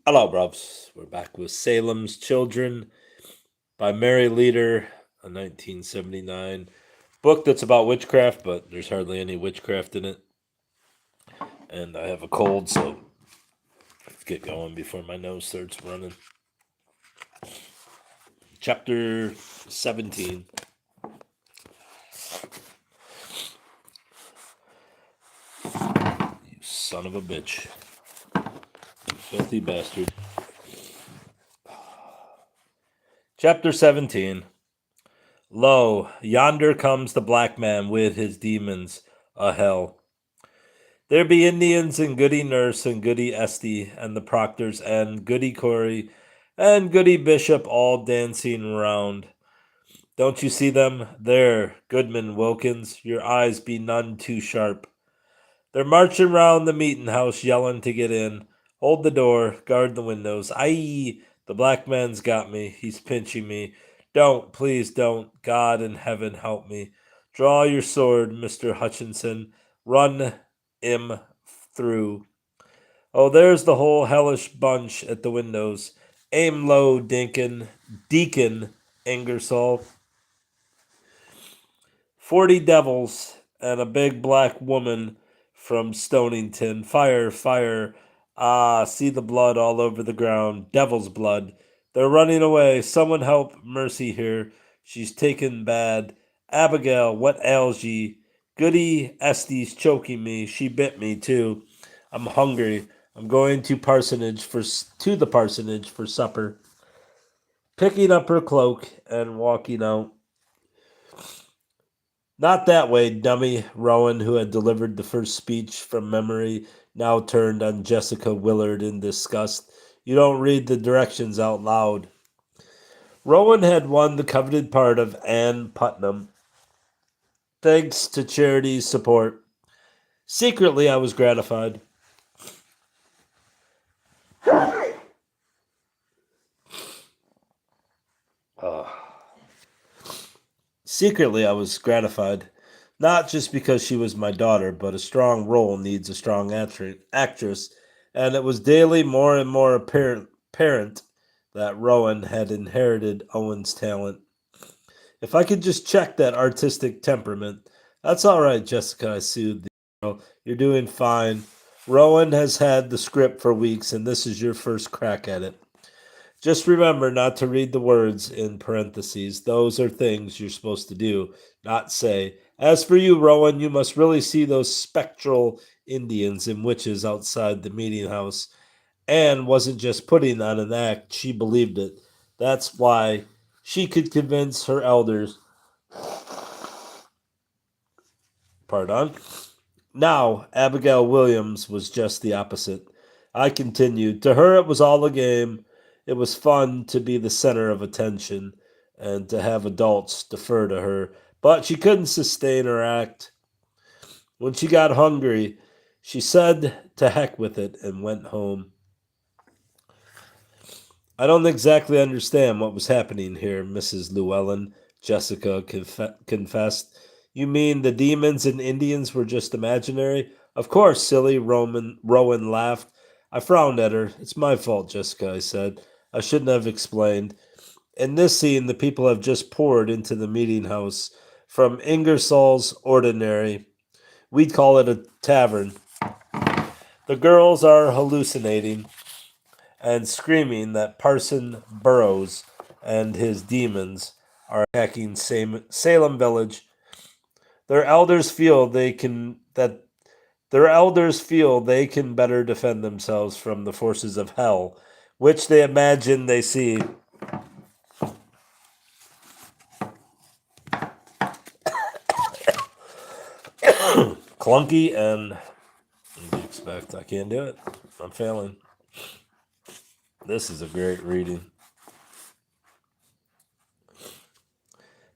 Hello, bruvs. We're back with Salem's Children by Mary Leader, a 1979 book that's about witchcraft, but there's hardly any witchcraft in it. And I have a cold, so let's get going before my nose starts running. Chapter 17. You son of a bitch. You filthy bastard. Chapter 17. Lo, yonder comes the black man with his demons, a hell. There be Indians and Goody Nurse and Goody Esty and the Proctors and Goody Corey and Goody Bishop all dancing round. Don't you see them? There, Goodman Wilkins, your eyes be none too sharp. They're marching round the meetin' house yellin' to get in. Hold the door, guard the windows. Aye, the black man's got me. He's pinching me. Don't, please don't. God in heaven help me. Draw your sword, Mr. Hutchinson. Run him through. Oh, there's the whole hellish bunch at the windows. Aim low, Deacon Ingersoll. 40 devils and a big black woman from Stonington. Fire, fire. Ah, see the blood all over the ground. Devil's blood. They're running away. Someone help Mercy here. She's taken bad. Abigail, what ails ye? Goody Esty's choking me. She bit me too. I'm hungry. I'm going to the parsonage for supper. Picking up her cloak and walking out. Not that way, dummy. Rowan, who had delivered the first speech from memory, now turned on Jessica Willard in disgust. You don't read the directions out loud. Rowan had won the coveted part of Ann Putnam, thanks to Charity's support. Secretly, I was gratified. Uh, Secretly, I was gratified. Not just because she was my daughter, but a strong role needs a strong actress, and it was daily more and more apparent that Rowan had inherited Owen's talent. If I could just check that artistic temperament. That's all right, Jessica, I soothed the girl. You're doing fine. Rowan has had the script for weeks, and this is your first crack at it. Just remember not to read the words in parentheses. Those are things you're supposed to do, not say. As for you, Rowan, you must really see those spectral Indians and witches outside the meeting house. Anne wasn't just putting on an act, she believed it. That's why she could convince her elders. Pardon? Now, Abigail Williams was just the opposite. I continued. To her, it was all a game. It was fun to be the center of attention and to have adults defer to her. But she couldn't sustain her act. When she got hungry, she said to heck with it and went home. I don't exactly understand what was happening here, Mrs. Llewellyn, Jessica confessed. You mean the demons and Indians were just imaginary? Of course, silly, Rowan laughed. I frowned at her. It's my fault, Jessica, I said. I shouldn't have explained. In this scene, the people have just poured into the meeting house from Ingersoll's Ordinary. We'd call it a tavern. The girls are hallucinating and screaming that Parson Burroughs and his demons are attacking Salem Village. Their elders feel they can that their elders feel they can better defend themselves from the forces of hell, which they imagine they see. Clunky and what do you expect? I can't do it. I'm failing. This is a great reading.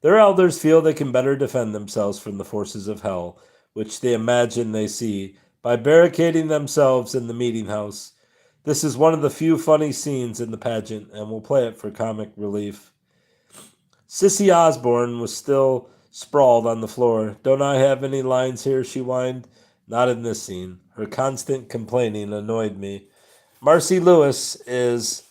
Their elders feel they can better defend themselves from the forces of hell, which they imagine they see, by barricading themselves in the meeting house. This is one of the few funny scenes in the pageant, and we'll play it for comic relief. Sissy Osborne was still sprawled on the floor. Don't I have any lines here? She whined. Not in this scene. Her constant complaining annoyed me. Marcy Lewis is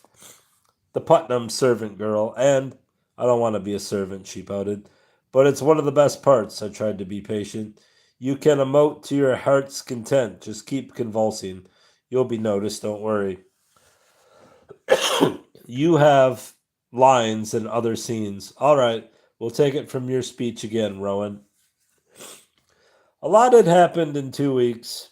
the Putnam servant girl, and I don't want to be a servant, she pouted. But it's one of the best parts, I tried to be patient. You can emote to your heart's content. Just keep convulsing. You'll be noticed, don't worry. You have lines and other scenes. All right, we'll take it from your speech again, Rowan. A lot had happened in 2 weeks.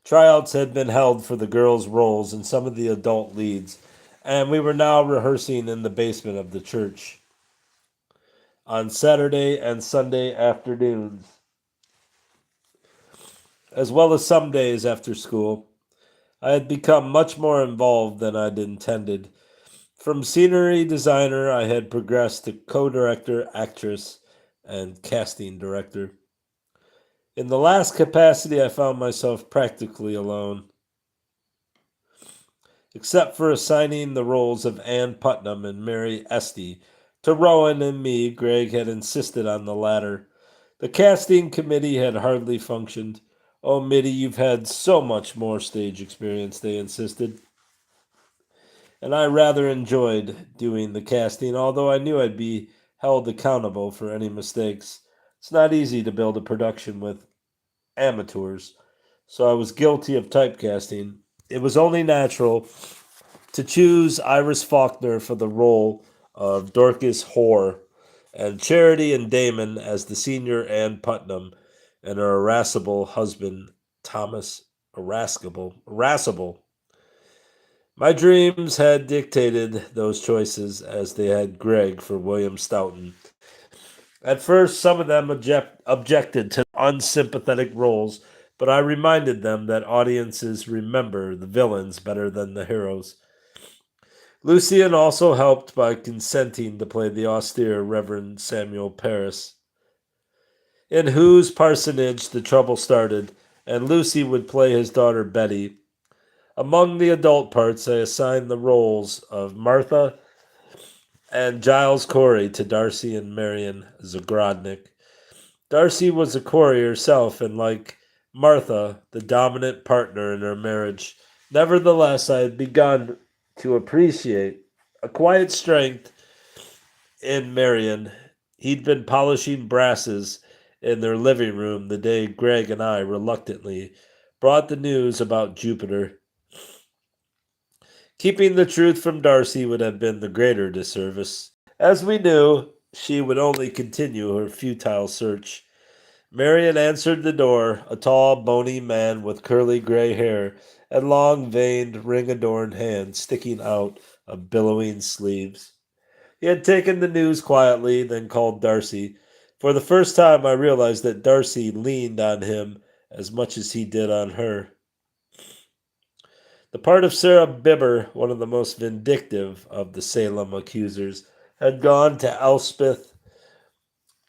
Tryouts had been held for the girls' roles and some of the adult leads, and we were now rehearsing in the basement of the church on Saturday and Sunday afternoons, as well as some days after school. I had become much more involved than I'd intended. From scenery designer, I had progressed to co director, actress, and casting director. In the last capacity, I found myself practically alone. Except for assigning the roles of Ann Putnam and Mary Esty to Rowan and me, Greg had insisted on the latter. The casting committee had hardly functioned. Oh, Mitty, you've had so much more stage experience, they insisted. And I rather enjoyed doing the casting, although I knew I'd be held accountable for any mistakes. It's not easy to build a production with amateurs, so I was guilty of typecasting. It was only natural to choose Iris Faulkner for the role of Dorcas Hoare, and Charity and Damon as the senior Ann Putnam, and her irascible husband Thomas Irascible. My dreams had dictated those choices as they had Greg for William Stoughton. At first, some of them objected to unsympathetic roles, but I reminded them that audiences remember the villains better than the heroes. Lucian also helped by consenting to play the austere Reverend Samuel Parris, in whose parsonage the trouble started, and Lucy would play his daughter Betty. Among the adult parts, I assigned the roles of Martha and Giles Corey to Darcy and Marion Zagrodnik. Darcy was a Corey herself, and like Martha, the dominant partner in her marriage. Nevertheless, I had begun to appreciate a quiet strength in Marion. He'd been polishing brasses in their living room the day Greg and I reluctantly brought the news about Jupiter. Keeping the truth from Darcy would have been the greater disservice. As we knew, she would only continue her futile search. Marion answered the door, a tall, bony man with curly gray hair and long, veined, ring-adorned hands sticking out of billowing sleeves. He had taken the news quietly, then called Darcy. For the first time, I realized that Darcy leaned on him as much as he did on her. The part of Sarah Bibber, one of the most vindictive of the Salem accusers, had gone to Elspeth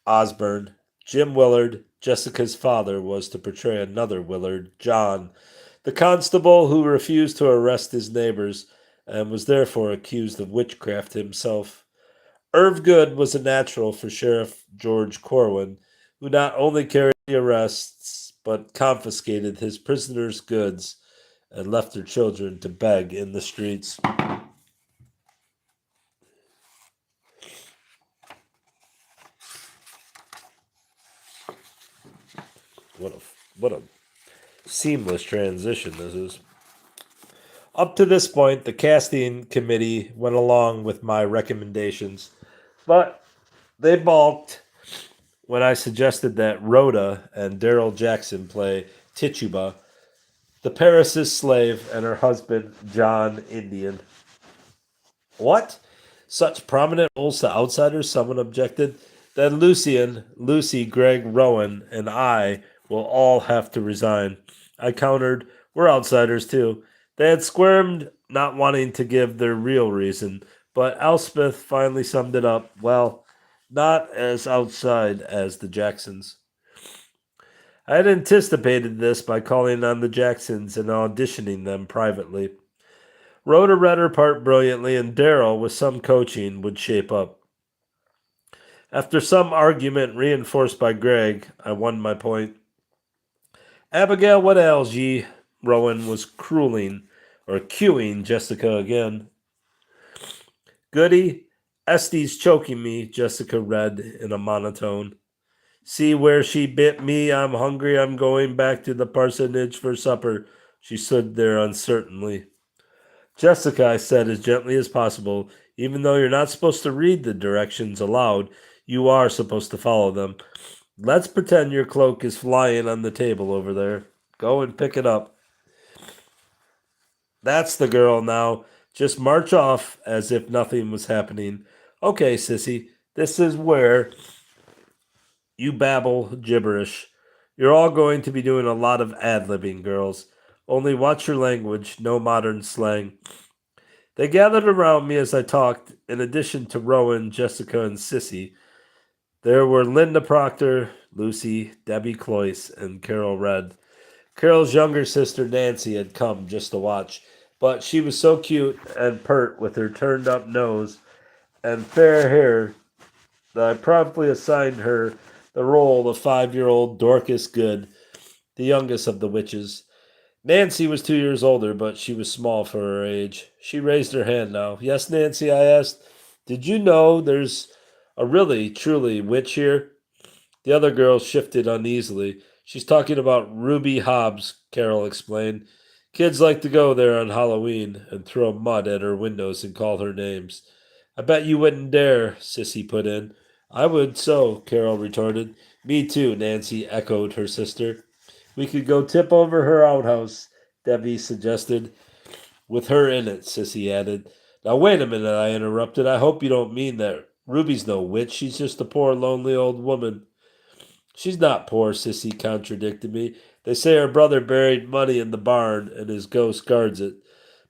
Osborne. Jim Willard, Jessica's father, was to portray another Willard, John, the constable who refused to arrest his neighbors and was therefore accused of witchcraft himself. Irv Good was a natural for Sheriff George Corwin, who not only carried the arrests but confiscated his prisoners' goods and left their children to beg in the streets. What a what a seamless transition this is. Up to this point, the casting committee went along with my recommendations, but they balked when I suggested that Rhoda and Daryl Jackson play Tituba, the Paris' slave, and her husband, John Indian. What? Such prominent roles to outsiders, someone objected. Then Lucy, Greg, Rowan, and I will all have to resign. I countered, we're outsiders too. They had squirmed, not wanting to give their real reason, but Elspeth finally summed it up. Well, not as outside as the Jacksons. I had anticipated this by calling on the Jacksons and auditioning them privately. Rhoda read her part brilliantly, and Daryl, with some coaching, would shape up. After some argument reinforced by Greg, I won my point. Abigail, what ails ye? Rowan was cueing Jessica again. Goody, Esty's choking me, Jessica read in a monotone. See where she bit me. I'm hungry. I'm going back to the parsonage for supper. She stood there uncertainly. Jessica, I said as gently as possible, even though you're not supposed to read the directions aloud, you are supposed to follow them. Let's pretend your cloak is flying on the table over there. Go and pick it up. That's the girl now. Just march off as if nothing was happening. Okay, sissy, this is where you babble gibberish. You're all going to be doing a lot of ad-libbing, girls. Only watch your language, no modern slang. They gathered around me as I talked. In addition to Rowan, Jessica, and Sissy, there were Linda Proctor, Lucy, Debbie Cloyce, and Carol Red. Carol's younger sister Nancy had come just to watch, but she was so cute and pert with her turned up nose and fair hair that I promptly assigned her the role of 5-year-old Dorcas Good, the youngest of the witches. Nancy was 2 years older, but she was small for her age. She raised her hand now. Yes, Nancy, I asked. Did you know there's a really, truly witch here? The other girl shifted uneasily. She's talking about Ruby Hobbs, Carol explained. Kids like to go there on Halloween and throw mud at her windows and call her names. I bet you wouldn't dare, Sissy put in. I would so, Carol retorted. Me too, Nancy echoed her sister. We could go tip over her outhouse, Debbie suggested. With her in it, Sissy added. Now wait a minute, I interrupted. I hope you don't mean that. Ruby's no witch. She's just a poor, lonely old woman. She's not poor, Sissy contradicted me. They say her brother buried money in the barn and his ghost guards it.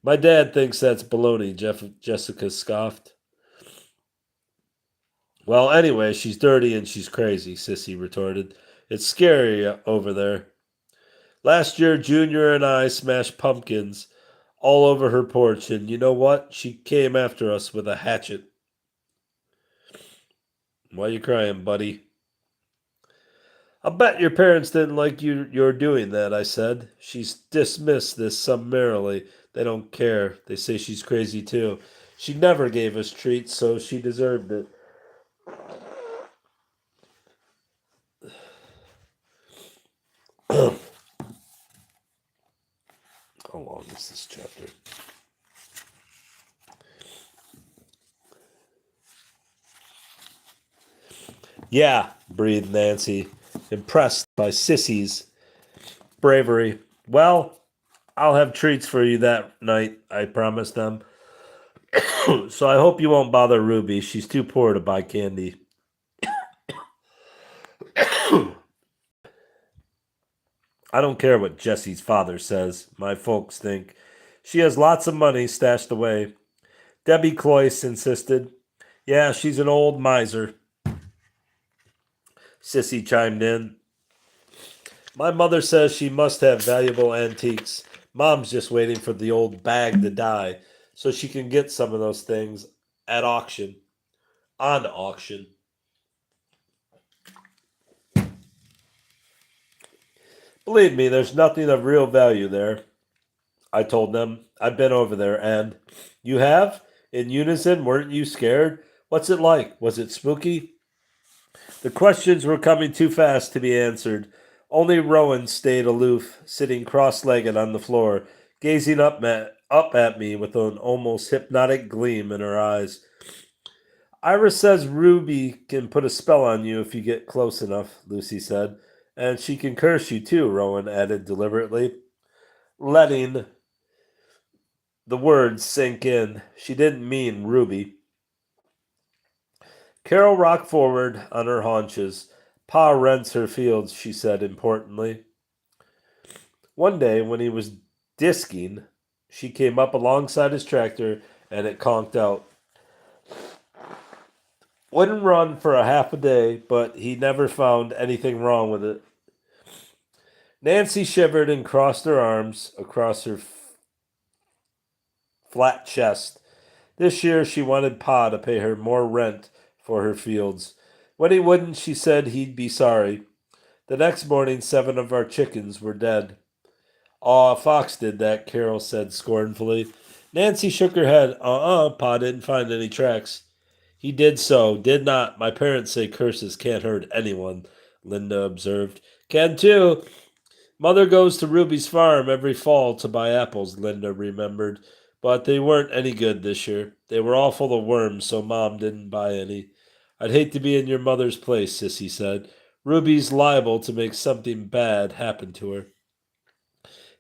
My dad thinks that's baloney, Jessica scoffed. Well, anyway, she's dirty and she's crazy, Sissy retorted. It's scary over there. Last year, Junior and I smashed pumpkins all over her porch, and you know what? She came after us with a hatchet. Why you crying, buddy? I'll bet your parents didn't like you're doing that, I said. She's dismissed this summarily. They don't care. They say she's crazy too. She never gave us treats, so she deserved it. How long is this chapter? Yeah, breathed Nancy, impressed by Sissy's bravery. Well, I'll have treats for you that night, I promised them. So I hope you won't bother Ruby. She's too poor to buy candy. I don't care what Jessie's father says. My folks think she has lots of money stashed away. Debbie Cloyce insisted. Yeah, she's an old miser. Sissy chimed in. My mother says she must have valuable antiques. Mom's just waiting for the old bag to die so she can get some of those things at auction. On auction. Believe me, there's nothing of real value there. I told them. I've been over there, and you have? In unison, weren't you scared? What's it like? Was it spooky? The questions were coming too fast to be answered. Only Rowan stayed aloof, sitting cross-legged on the floor, gazing up at me with an almost hypnotic gleam in her eyes. Iris says Ruby can put a spell on you if you get close enough, Lucy said. And she can curse you too, Rowan added deliberately, letting the words sink in. She didn't mean Ruby. Carol rocked forward on her haunches. Pa rents her fields, she said importantly. One day, when he was disking, she came up alongside his tractor and it conked out. Wouldn't run for a half a day, but he never found anything wrong with it. Nancy shivered and crossed her arms across her flat chest. This year she wanted Pa to pay her more rent for her fields. When he wouldn't, she said he'd be sorry. The next morning, 7 of our chickens were dead. Aw, Fox did that, Carol said scornfully. Nancy shook her head. Pa didn't find any tracks. He did so, did not. My parents say curses can't hurt anyone, Linda observed. Can too. Mother goes to Ruby's farm every fall to buy apples, Linda remembered. But they weren't any good this year. They were all full of worms, so Mom didn't buy any. I'd hate to be in your mother's place, Sissy said. Ruby's liable to make something bad happen to her.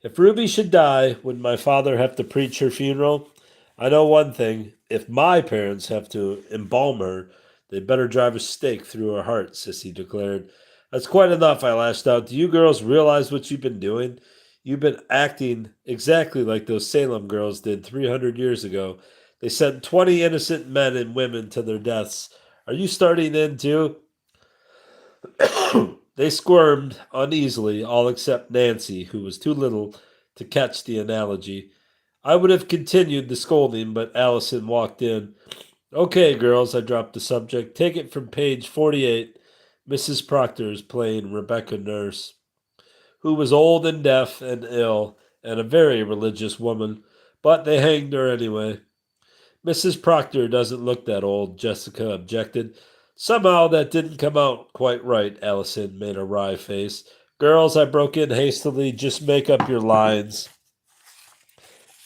If Ruby should die, would my father have to preach her funeral? I know one thing. If my parents have to embalm her, they'd better drive a stake through her heart, Sissy declared. That's quite enough, I lashed out. Do you girls realize what you've been doing? You've been acting exactly like those Salem girls did 300 years ago. They sent 20 innocent men and women to their deaths. Are you starting in too? They squirmed uneasily, all except Nancy, who was too little to catch the analogy. I would have continued the scolding, but Allison walked in. Okay, girls, I dropped the subject. Take it from page 48. Mrs. Proctor is playing Rebecca Nurse, who was old and deaf and ill, and a very religious woman, but they hanged her anyway. Mrs. Proctor doesn't look that old, Jessica objected. Somehow that didn't come out quite right, Allison made a wry face. Girls, I broke in hastily, just make up your lines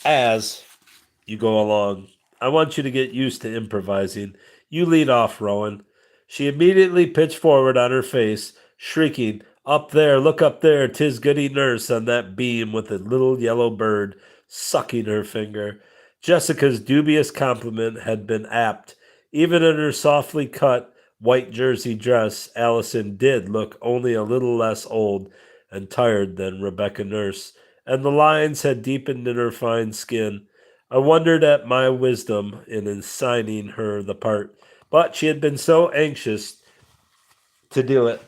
as you go along. I want you to get used to improvising. You lead off, Rowan. She immediately pitched forward on her face, shrieking, Up there, look up there, 'tis Goody Nurse on that beam with a little yellow bird sucking her finger. Jessica's dubious compliment had been apt. Even in her softly cut white jersey dress, Allison did look only a little less old and tired than Rebecca Nurse, and the lines had deepened in her fine skin. I wondered at my wisdom in assigning her the part, but she had been so anxious to do it.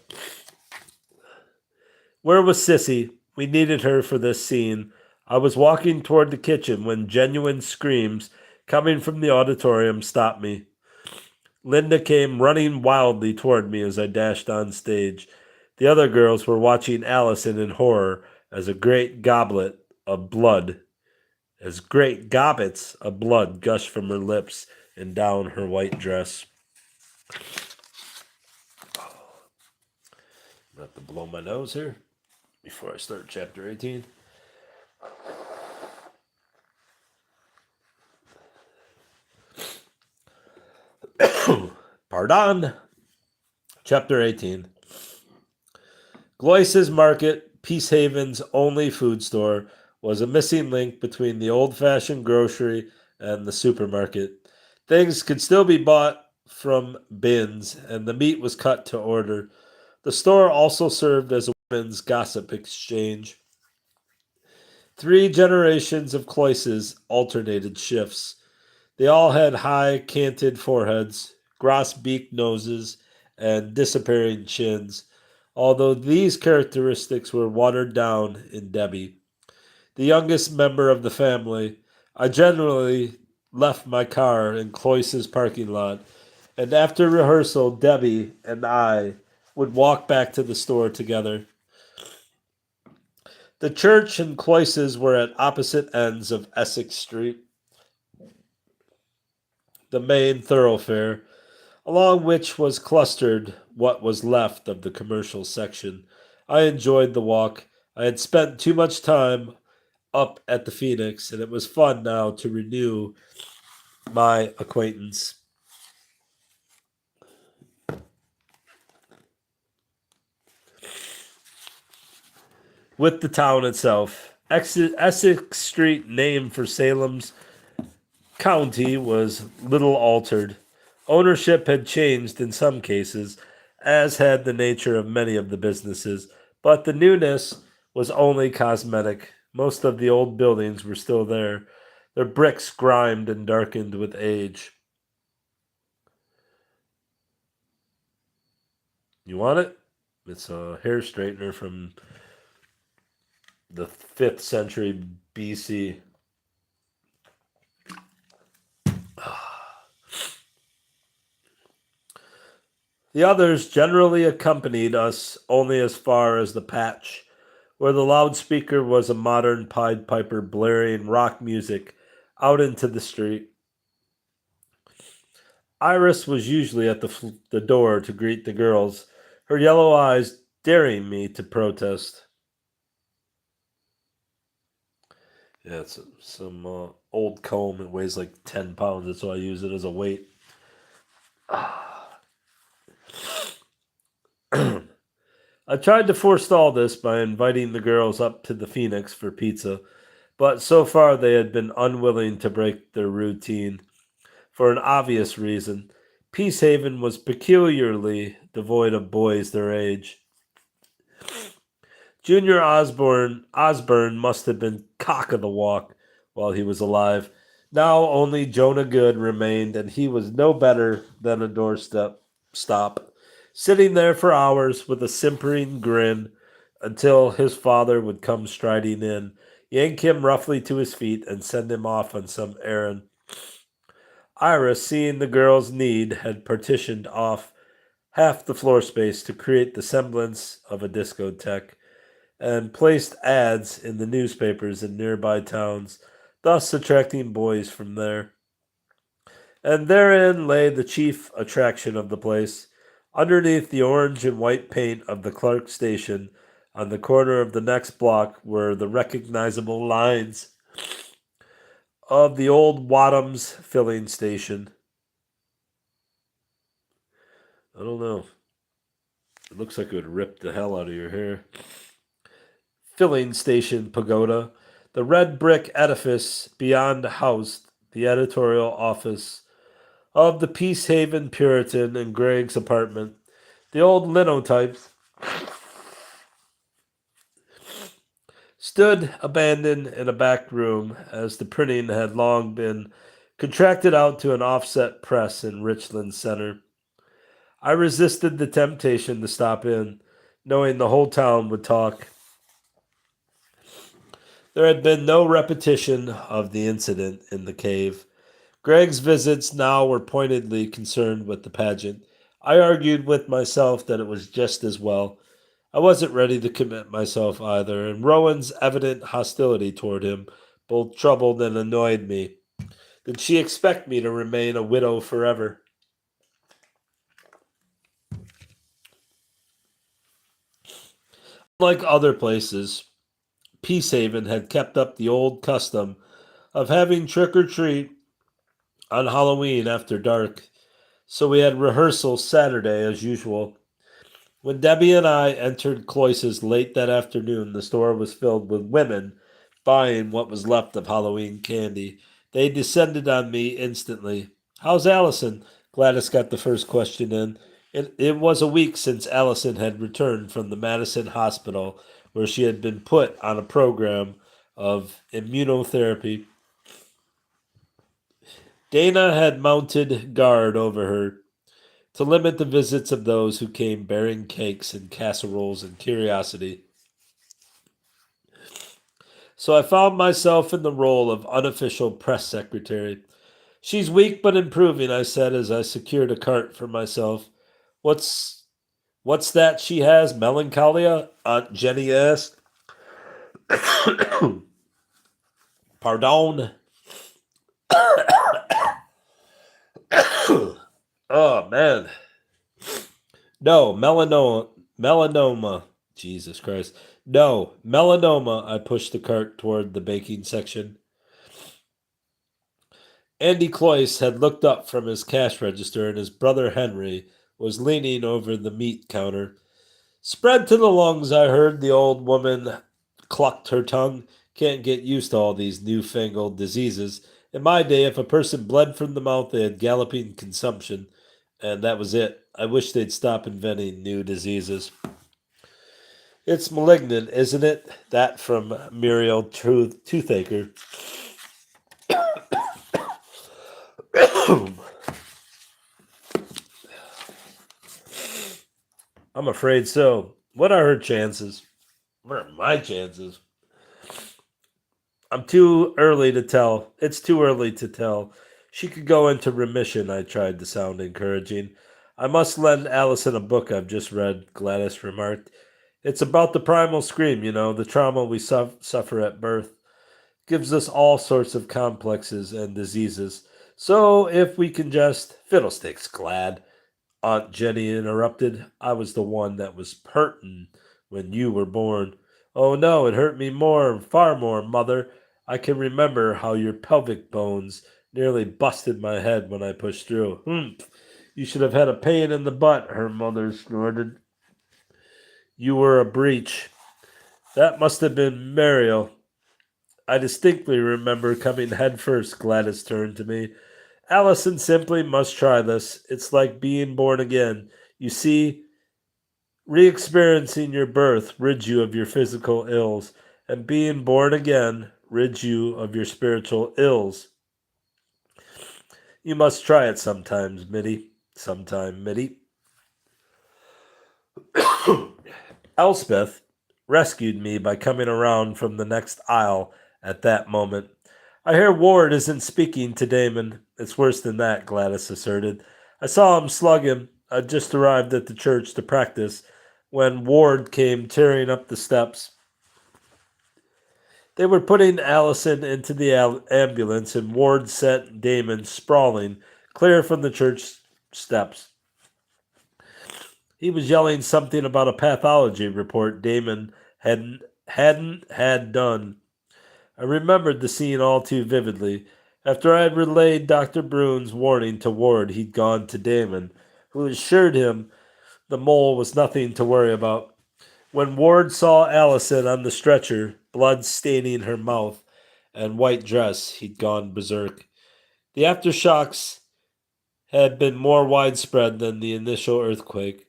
Where was Sissy? We needed her for this scene. I was walking toward the kitchen when genuine screams coming from the auditorium stopped me. Linda came running wildly toward me as I dashed on stage. The other girls were watching Allison in horror as a great goblet of blood as great gobbets of blood gushed from her lips and down her white dress. I'm going to have to blow my nose here before I start chapter 18. Pardon. Chapter 18. Glois's Market, Peacehaven's only food store, was a missing link between the old-fashioned grocery and the supermarket. Things could still be bought from bins, and the meat was cut to order. The store also served as a women's gossip exchange. 3 generations of Cloyces alternated shifts. They all had high, canted foreheads, grosbeak noses, and disappearing chins, although these characteristics were watered down in Debbie. The youngest member of the family, I generally left my car in Cloyce's parking lot, and after rehearsal, Debbie and I would walk back to the store together. The church and Cloyce's were at opposite ends of Essex Street, the main thoroughfare, along which was clustered what was left of the commercial section. I enjoyed the walk. I had spent too much time up at the Phoenix, and it was fun now to renew my acquaintance with the town itself. Essex Street, named for Salem's county, was little altered. Ownership had changed in some cases, as had the nature of many of the businesses, but the newness was only cosmetic. Most of the old buildings were still there, their bricks grimed and darkened with age. You want it? It's a hair straightener from the 5th century BC. The others generally accompanied us only as far as the patch where the loudspeaker was a modern Pied Piper blaring rock music out into the street. Iris was usually at the door to greet the girls, her yellow eyes daring me to protest. Yeah, it's some old comb. It weighs like 10 pounds. That's why I use it as a weight. I tried to forestall this by inviting the girls up to the Phoenix for pizza, but so far they had been unwilling to break their routine. For an obvious reason, Peacehaven was peculiarly devoid of boys their age. Junior Osborne must have been cock of the walk while he was alive. Now only Jonah Good remained, and he was no better than a doorstep stop, sitting there for hours with a simpering grin until his father would come striding in, yank him roughly to his feet, and send him off on some errand. Iris, seeing the girl's need, had partitioned off half the floor space to create the semblance of a discotheque and placed ads in the newspapers in nearby towns, thus attracting boys from there. And therein lay the chief attraction of the place. Underneath the orange and white paint of the Clark station, on the corner of the next block, were the recognizable lines of the old Wadham's filling station. I don't know. It looks like it would rip the hell out of your hair. Filling station pagoda. The red brick edifice beyond housed the editorial office of the Peacehaven Puritan and Greg's apartment. The old linotypes stood abandoned in a back room, as the printing had long been contracted out to an offset press in Richland Center. I resisted the temptation to stop in, knowing the whole town would talk. There had been no repetition of the incident in the cave. Greg's visits now were pointedly concerned with the pageant. I argued with myself that it was just as well. I wasn't ready to commit myself either, and Rowan's evident hostility toward him both troubled and annoyed me. Did she expect me to remain a widow forever? Like other places, Peacehaven had kept up the old custom of having trick or treat on Halloween after dark, so we had rehearsal Saturday as usual. When Debbie and I entered Cloyce's late that afternoon, the store was filled with women buying what was left of Halloween candy. They descended on me instantly. "How's Allison?" Gladys got the first question in. It was a week since Allison had returned from the Madison Hospital, where she had been put on a program of immunotherapy. Dana had mounted guard over her to limit the visits of those who came bearing cakes and casseroles and curiosity. So I found myself in the role of unofficial press secretary. "She's weak but improving," I said as I secured a cart for myself. What's that she has? Melancholia?" Aunt Jenny asked. Pardon? Oh, man. No, melanoma. Jesus Christ. No, melanoma. I pushed the cart toward the baking section. Andy Cloyce had looked up from his cash register, and his brother Henry was leaning over the meat counter. "Spread to the lungs," I heard the old woman clucked her tongue. "Can't get used to all these newfangled diseases. In my day, if a person bled from the mouth, they had galloping consumption, and that was it. I wish they'd stop inventing new diseases." "It's malignant, isn't it?" That from Muriel Toothaker. I'm afraid so. What are her chances? What are my chances? I'm too early to tell. It's too early to tell. She could go into remission, I tried to sound encouraging. "I must lend Allison a book I've just read," Gladys remarked. It's about the primal scream, the trauma we suffer at birth. Gives us all sorts of complexes and diseases. So if we can just fiddlesticks, glad. Aunt Jenny interrupted. I was the one that was hurtin' when you were born. Oh no, it hurt me more, far more, mother. I can remember how your pelvic bones nearly busted my head when I pushed through. You should have had a pain in the butt, her mother snorted. You were a breach. That must have been Mariel. I distinctly remember coming head first. Gladys turned to me. Allison simply must try this. It's like being born again. You see, re experiencing your birth rids you of your physical ills, and being born again rids you of your spiritual ills. You must try it sometimes, Mitty. Sometime, Mitty. Elspeth rescued me by coming around from the next aisle at that moment. I hear Ward isn't speaking to Damon. It's worse than that, Gladys asserted. I saw him slug him. I'd just arrived at the church to practice when Ward came tearing up the steps. They were putting Allison into the ambulance, and Ward sent Damon sprawling clear from the church steps. He was yelling something about a pathology report Damon hadn't had done. I remembered the scene all too vividly. After I had relayed Dr. Brune's warning to Ward, he'd gone to Damon, who assured him the mole was nothing to worry about. When Ward saw Allison on the stretcher, blood staining her mouth and white dress, he'd gone berserk. The aftershocks had been more widespread than the initial earthquake.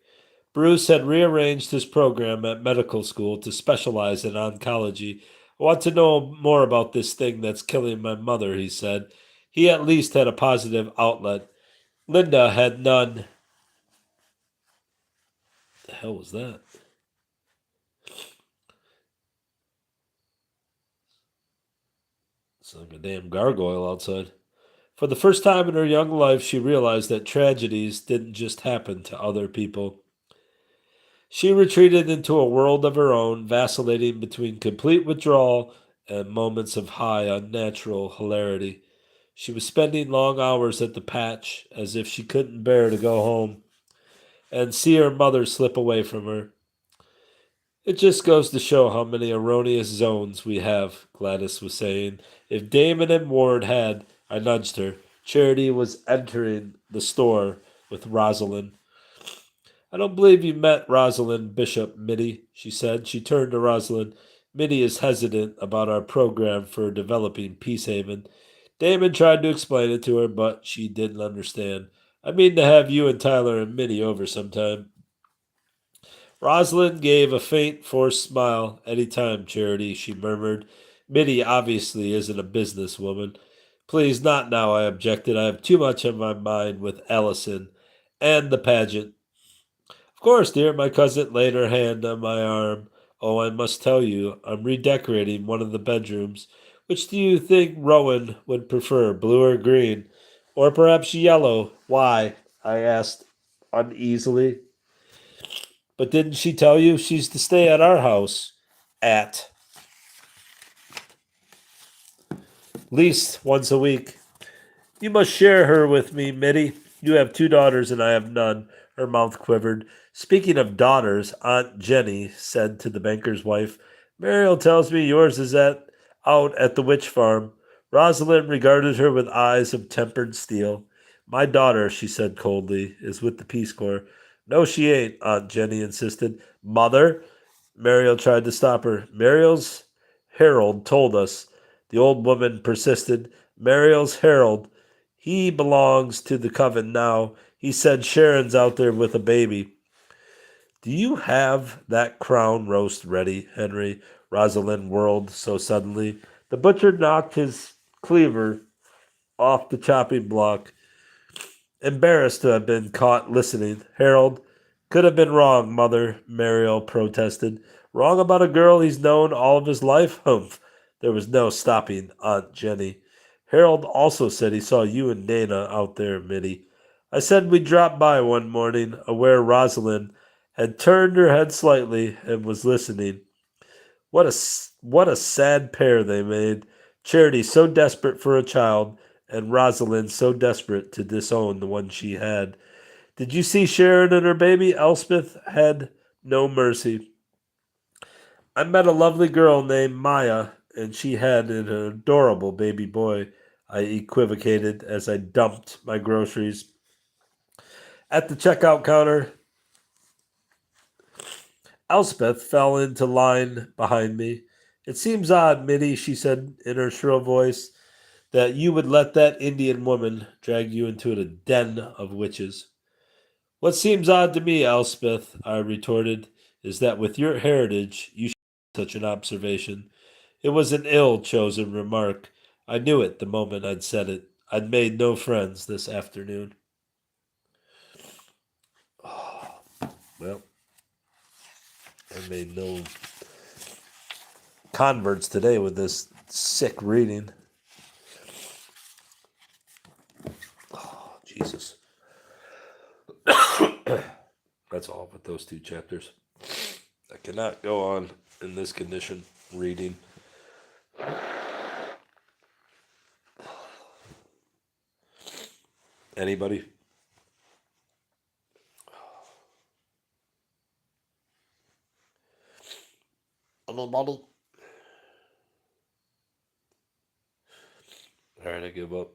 Bruce had rearranged his program at medical school to specialize in oncology. I want to know more about this thing that's killing my mother, he said. He at least had a positive outlet. Linda had none. The hell was that? It's like a damn gargoyle outside. For the first time in her young life, she realized that tragedies didn't just happen to other people. She retreated into a world of her own, vacillating between complete withdrawal and moments of high, unnatural hilarity. She was spending long hours at the patch, as if she couldn't bear to go home and see her mother slip away from her. It just goes to show how many erroneous zones we have, Gladys was saying. If Damon and Ward had, I nudged her. Charity was entering the store with Rosalind. I don't believe you met Rosalind Bishop, Mitty, she said. She turned to Rosalind. Mitty is hesitant about our program for developing Peacehaven. Damon tried to explain it to her, but she didn't understand. I mean to have you and Tyler and Mitty over sometime. Rosalind gave a faint, forced smile. Any time, Charity, she murmured. Mitty obviously isn't a businesswoman. Please, not now, I objected. I have too much on my mind with Allison and the pageant. Of course, dear, my cousin laid her hand on my arm. Oh, I must tell you, I'm redecorating one of the bedrooms. Which do you think Rowan would prefer, blue or green? Or perhaps yellow? Why? I asked uneasily. But didn't she tell you she's to stay at our house? At least once a week. You must share her with me, Mitty. You have two daughters and I have none. Her mouth quivered. Speaking of daughters, Aunt Jenny said to the banker's wife, Mariel tells me yours is out at the witch farm. Rosalind regarded her with eyes of tempered steel. My daughter, she said coldly, is with the Peace Corps. No, she ain't, Aunt Jenny insisted. Mother? Mariel tried to stop her. Mariel's herald told us. The old woman persisted. Mariel's herald. He belongs to the coven now. He said Sharon's out there with a baby. Do you have that crown roast ready, Henry? Rosalind whirled so suddenly. The butcher knocked his cleaver off the chopping block, embarrassed to have been caught listening. Harold could have been wrong, Mother, Mariel protested. Wrong about a girl he's known all of his life? Humph. There was no stopping Aunt Jenny. Harold also said he saw you and Dana out there, Mitty. I said we'd drop by one morning, aware Rosalind had turned her head slightly and was listening. What a sad pair they made. Charity so desperate for a child, and Rosalind so desperate to disown the one she had. Did you see Sharon and her baby? Elspeth had no mercy. I met a lovely girl named Maya, and she had an adorable baby boy, I equivocated as I dumped my groceries. At the checkout counter, Elspeth fell into line behind me. It seems odd, Mitty, she said in her shrill voice, that you would let that Indian woman drag you into a den of witches. What seems odd to me, Elspeth, I retorted, is that with your heritage you should make such an observation. It was an ill-chosen remark. I knew it the moment I'd said it. I'd made no friends this afternoon. Oh, well, I made no converts today with this sick reading. Oh, Jesus. That's all with those two chapters. I cannot go on in this condition reading. Anybody? Anybody? All right, I give up.